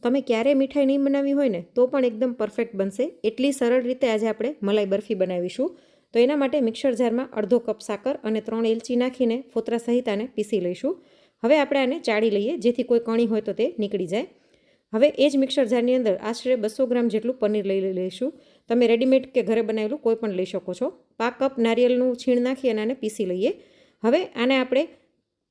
તમે ક્યારેય મીઠાઈ નહીં બનાવી હોય ને તો પણ એકદમ પરફેક્ટ બનશે. એટલી સરળ રીતે આજે આપણે મલાઈ બરફી બનાવીશું. તો એના માટે મિક્સર જારમાં અડધો કપ સાકર અને 3 એલચી નાખીને ફોતરા સહિત આને પીસી લઈશું. હવે આપણે આને ચાળી લઈએ, જેથી કોઈ કણી હોય તો તે નીકળી જાય. હવે એ જ મિક્સર જારની અંદર આશરે 200 ગ્રામ જેટલું પનીર લઈ લઈશું. તમે રેડીમેડ કે ઘરે બનાવેલું કોઈ પણ લઈ શકો છો. 5 કપ નારિયેળનું છીણ નાખી અને આને પીસી લઈએ. હવે આને આપણે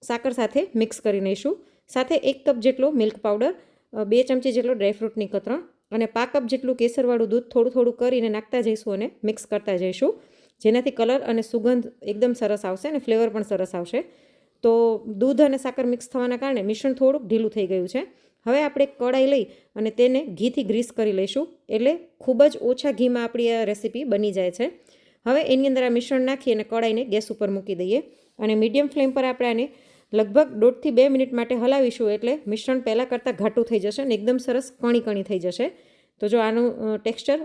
સાકર સાથે મિક્સ કરી લઈશું. સાથે 1 કપ જેટલો મિલ્ક પાવડર, 2 ચમચી જેટલો ડ્રાયફ્રૂટની કતરણ અને 5 કપ જેટલું કેસરવાળું દૂધ થોડું થોડું કરીને નાખતા જઈશું અને મિક્સ કરતા જઈશું, જેનાથી કલર અને સુગંધ એકદમ સરસ આવશે અને ફ્લેવર પણ સરસ આવશે. તો દૂધ અને સાકર મિક્સ થવાના કારણે મિશ્રણ થોડુંક ઢીલું થઈ ગયું છે. હવે આપણે કડાઈ લઈ અને તેને ઘીથી ગ્રીસ કરી લઈશું, એટલે ખૂબ જ ઓછા ઘીમાં આપણી આ રેસીપી બની જાય છે. હવે એની અંદર આ મિશ્રણ નાખી અને કડાઈને ગેસ ઉપર મૂકી દઈએ અને મીડિયમ ફ્લેમ પર આપણે આને લગભગ 1.5 થી 2 મિનિટ માટે હલાવીશું, એટલે મિશ્રણ પહેલાં કરતાં ઘાટું થઈ જશે અને એકદમ સરસ કણી થઈ જશે. તો જો આનું ટેક્સચર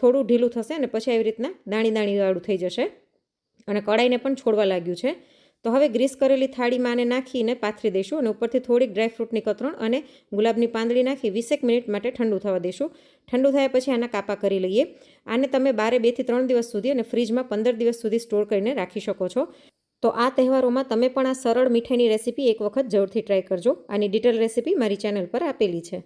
થોડું ઢીલું થશે અને પછી આવી રીતના દાણીવાળું થઈ જશે અને કડાઈને પણ છોડવા લાગ્યું છે. તો હવે ગ્રીસ કરેલી થાળીમાં આને નાખીને પાથરી દઈશું અને ઉપરથી થોડીક ડ્રાયફ્રૂટની કતરણ અને ગુલાબની પાંદડી નાખી 20 મિનિટ માટે ઠંડુ થવા દઈશું. ઠંડુ થયા પછી આના કાપા કરી લઈએ. આને તમે બારે 2 થી 3 દિવસ સુધી અને ફ્રીજમાં 15 દિવસ સુધી સ્ટોર કરીને રાખી શકો છો. તો આ તહેવારોમાં તમે પણ આ સરળ મીઠાઈની રેસીપી એક વખત જરૂરથી ટ્રાય કરજો. આની ડિટેલ રેસીપી મારી ચેનલ પર આપેલી છે.